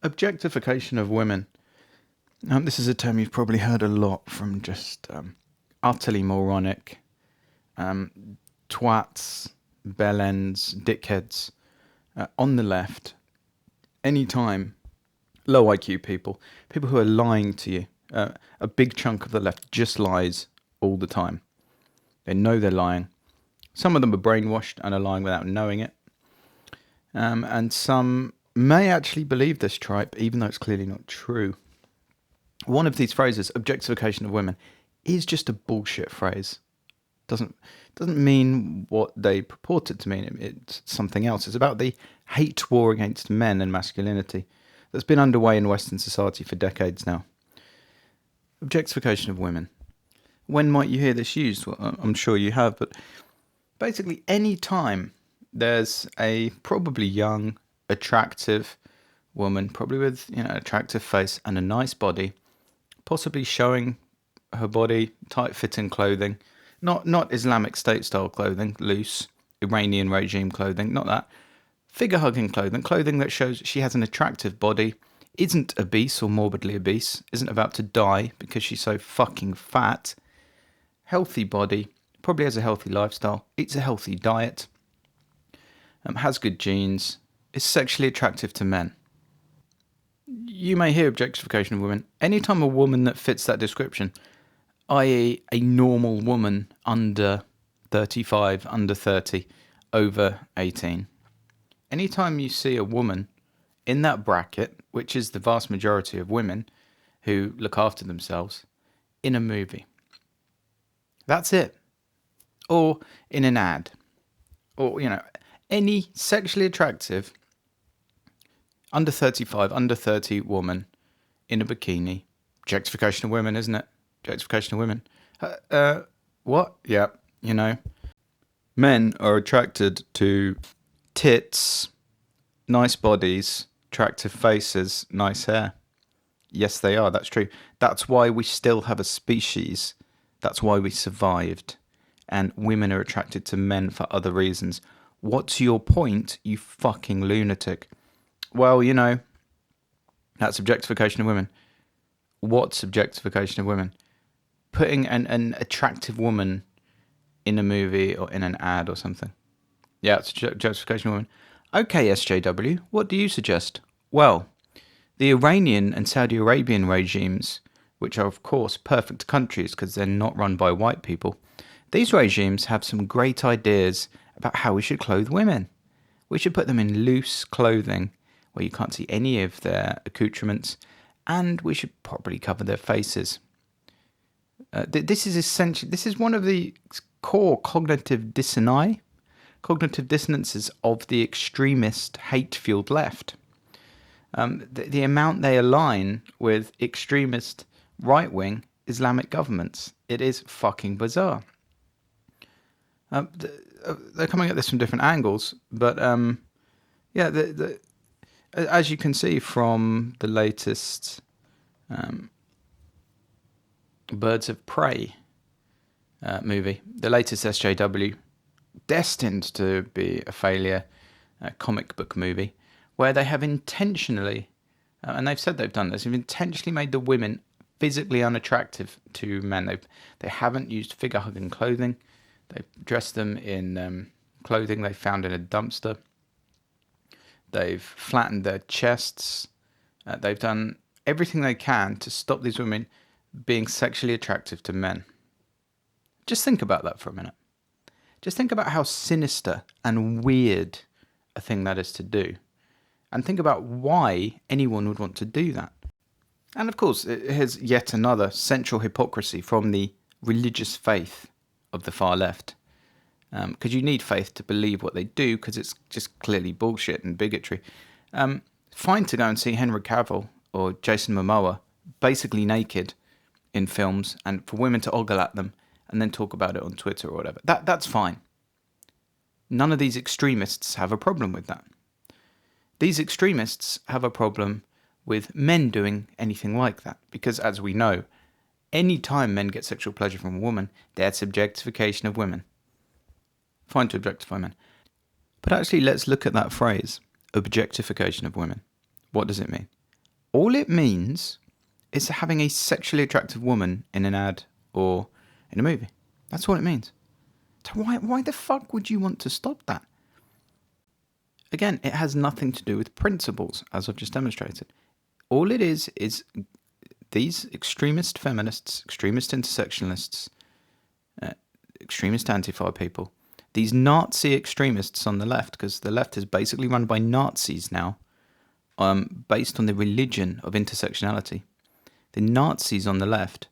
Objectification of women. This is a term you've probably heard a lot from just utterly moronic twats, bellends, dickheads on the left. Anytime low IQ people who are lying to you. A big chunk of the left just lies all the time. They know they're lying. Some of them are brainwashed and are lying without knowing it. And some may actually believe this tripe, even though it's clearly not true. One of these phrases, objectification of women, is just a bullshit phrase. Doesn't mean what they purport it to mean. It's something else. It's about the hate war against men and masculinity that's been underway in Western society for decades now. Objectification of women. When might you hear this used? Well, I'm sure you have, but basically any time there's a probably young, attractive woman, probably with attractive face and a nice body, possibly showing her body, tight-fitting clothing, not Islamic State style clothing, loose Iranian regime clothing, not that. Figure-hugging clothing that shows she has an attractive body, isn't obese or morbidly obese, isn't about to die because she's so fucking fat, healthy body, probably has a healthy lifestyle, eats a healthy diet, has good genes, is sexually attractive to men. You may hear objectification of women anytime a woman that fits that description, i.e. a normal woman under 35, under 30, over 18. Anytime you see a woman in that bracket, which is the vast majority of women who look after themselves, in a movie. That's it. Or in an ad. Or, any sexually attractive under 35, under 30 woman in a bikini. Objectification of women, isn't it? Objectification of women. What? Yeah, Men are attracted to tits, nice bodies, attractive faces, nice hair. Yes, they are. That's true. That's why we still have a species. That's why we survived. And women are attracted to men for other reasons. What's your point, you fucking lunatic? Well, that's objectification of women. What's objectification of women? Putting an attractive woman in a movie or in an ad or something. Yeah, it's objectification of women. Okay, SJW, what do you suggest? Well, the Iranian and Saudi Arabian regimes, which are of course perfect countries because they're not run by white people, these regimes have some great ideas about how we should clothe women. We should put them in loose clothing where you can't see any of their accoutrements, and we should probably cover their faces. This is one of the core cognitive dissonances of the extremist, hate-fueled left. The amount they align with extremist, right-wing Islamic governments. It is fucking bizarre. They're coming at this from different angles, but as you can see from the latest Birds of Prey movie, the latest SJW, destined to be a failure comic book movie, where they have intentionally, and they've said they've done this, have intentionally made the women physically unattractive to men. They haven't used figure-hugging clothing. They've dressed them in clothing they found in a dumpster. They've flattened their chests. They've done everything they can to stop these women being sexually attractive to men. Just think about that for a minute. Just think about how sinister and weird a thing that is to do. And think about why anyone would want to do that. And of course, here's yet another central hypocrisy from the religious faith of the far left. Because you need faith to believe what they do, because it's just clearly bullshit and bigotry. Fine to go and see Henry Cavill or Jason Momoa basically naked in films, and for women to ogle at them and then talk about it on Twitter or whatever. That's fine. None of these extremists have a problem with that. These extremists have a problem with men doing anything like that, because as we know, any time men get sexual pleasure from a woman, that's objectification of women. Fine to objectify men. But actually, let's look at that phrase, objectification of women. What does it mean? All it means is having a sexually attractive woman in an ad or in a movie. That's all it means. So why the fuck would you want to stop that? Again, it has nothing to do with principles, as I've just demonstrated. All it is these extremist feminists, extremist intersectionalists, extremist Antifa people, these Nazi extremists on the left, because the left is basically run by Nazis now, based on the religion of intersectionality. The Nazis on the left,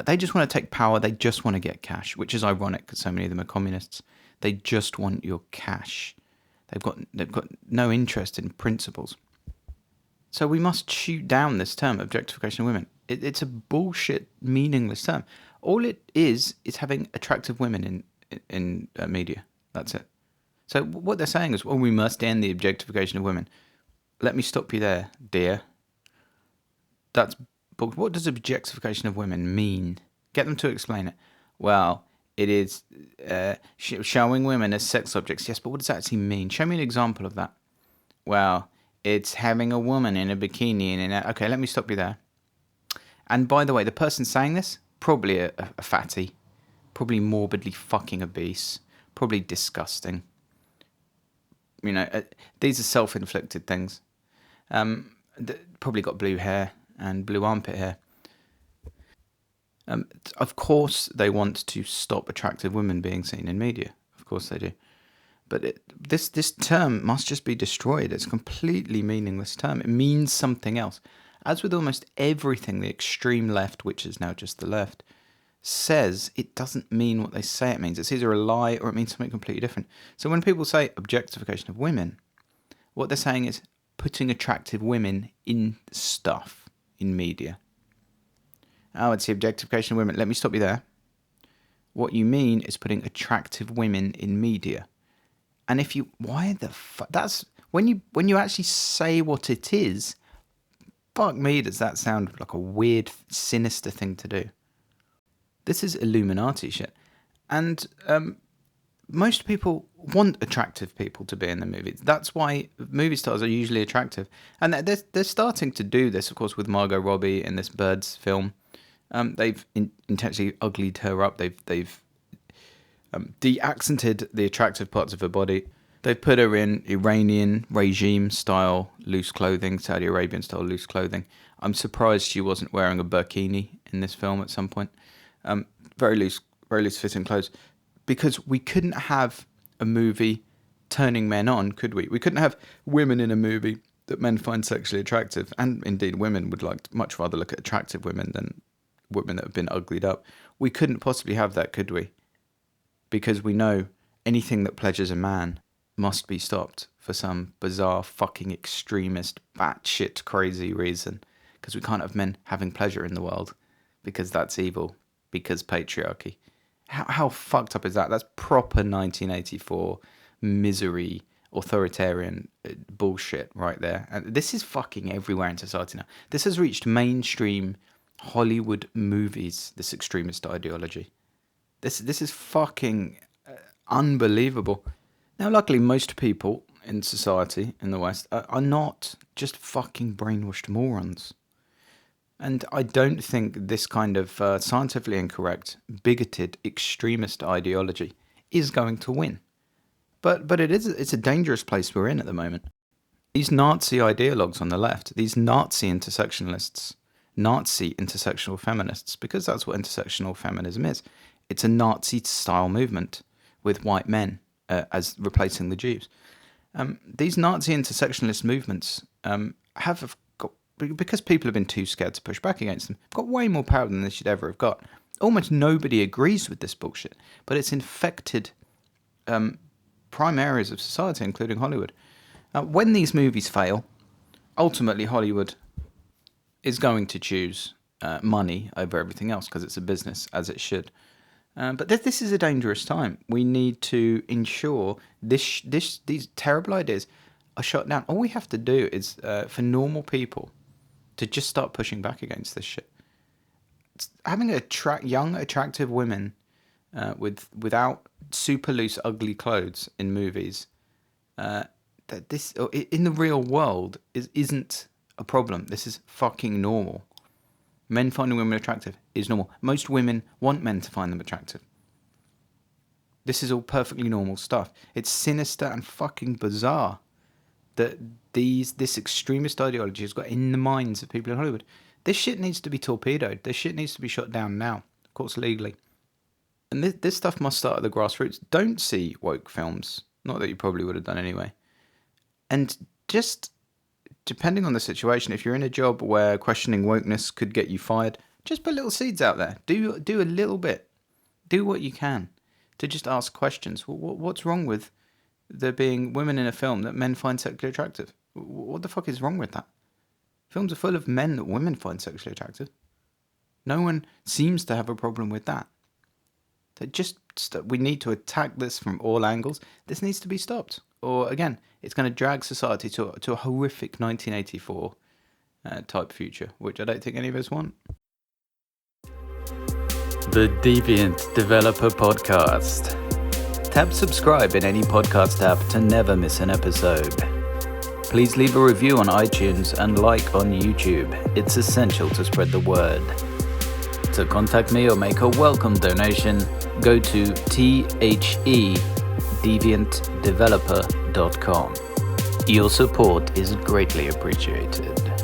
they just want to take power, they just want to get cash, which is ironic because so many of them are communists. They just want your cash. They've got no interest in principles. So we must shoot down this term, objectification of women. It's a bullshit, meaningless term. All it is having attractive women in media. That's it. So what they're saying is, well, we must end the objectification of women. Let me stop you there, dear. What does objectification of women mean? Get them to explain it. Well, it is showing women as sex objects. Yes, but what does that actually mean? Show me an example of that. Well, it's having a woman in a bikini and okay, let me stop you there. And by the way, the person saying this, probably a fatty, probably morbidly fucking obese, probably disgusting. You know, these are self-inflicted things. Probably got blue hair and blue armpit hair. Of course they want to stop attractive women being seen in media. Of course they do. But this term must just be destroyed. It's a completely meaningless term. It means something else. As with almost everything the extreme left, which is now just the left, says, it doesn't mean what they say it means. It's either a lie or it means something completely different. So when people say objectification of women, what they're saying is putting attractive women in stuff, in media. Oh, it's the objectification of women. Let me stop you there. What you mean is putting attractive women in media. And if you, why the fuck, that's, when you actually say what it is, fuck me, does that sound like a weird, sinister thing to do. This is Illuminati shit. And most people want attractive people to be in the movies. That's why movie stars are usually attractive. And they're starting to do this, of course, with Margot Robbie in this Birds film. They've intentionally uglied her up. They've de-accented the attractive parts of her body. They've put her in Iranian regime-style loose clothing, Saudi Arabian-style loose clothing. I'm surprised she wasn't wearing a burkini in this film at some point. Very loose-fitting clothes. Because we couldn't have a movie turning men on, could we? We couldn't have women in a movie that men find sexually attractive. And indeed, women would much rather look at attractive women than women that have been uglied up. We couldn't possibly have that, could we? Because we know anything that pleasures a man must be stopped for some bizarre fucking extremist batshit crazy reason. Because we can't have men having pleasure in the world. Because that's evil. Because patriarchy. How fucked up is that? That's proper 1984 misery, authoritarian bullshit right there. And this is fucking everywhere in society now. This has reached mainstream Hollywood movies, this extremist ideology. This is fucking unbelievable. Now, luckily, most people in society in the West are not just fucking brainwashed morons. And I don't think this kind of scientifically incorrect, bigoted, extremist ideology is going to win. But it's a dangerous place we're in at the moment. These Nazi ideologues on the left, these Nazi intersectionalists, Nazi intersectional feminists, because that's what intersectional feminism is. It's a Nazi-style movement with white men as replacing the Jews. These Nazi intersectionalist movements have got, because people have been too scared to push back against them, got way more power than they should ever have got. Almost nobody agrees with this bullshit, but it's infected prime areas of society, including Hollywood. When these movies fail, ultimately Hollywood is going to choose money over everything else because it's a business, as it should. But this is a dangerous time. We need to ensure these terrible ideas are shut down. All we have to do is for normal people to just start pushing back against this shit. Having young, attractive women without super loose, ugly clothes in movies, that this in the real world isn't a problem. This is fucking normal. Men finding women attractive is normal. Most women want men to find them attractive. This is all perfectly normal stuff. It's sinister and fucking bizarre that this extremist ideology has got in the minds of people in Hollywood. This shit needs to be torpedoed. This shit needs to be shut down now. Of course, legally. And this stuff must start at the grassroots. Don't see woke films. Not that you probably would have done anyway. And just, depending on the situation, if you're in a job where questioning wokeness could get you fired, just put little seeds out there. Do a little bit. Do what you can to just ask questions. What's wrong with there being women in a film that men find sexually attractive? What the fuck is wrong with that? Films are full of men that women find sexually attractive. No one seems to have a problem with that. We need to attack this from all angles. This needs to be stopped. Or again, it's going to drag society to a horrific 1984 type future, which I don't think any of us want. The Deviant Developer Podcast. Tap subscribe in any podcast app to never miss an episode. Please leave a review on iTunes and like on YouTube. It's essential to spread the word. To contact me or make a welcome donation, go to thedeviantdeveloper.com. Your support is greatly appreciated.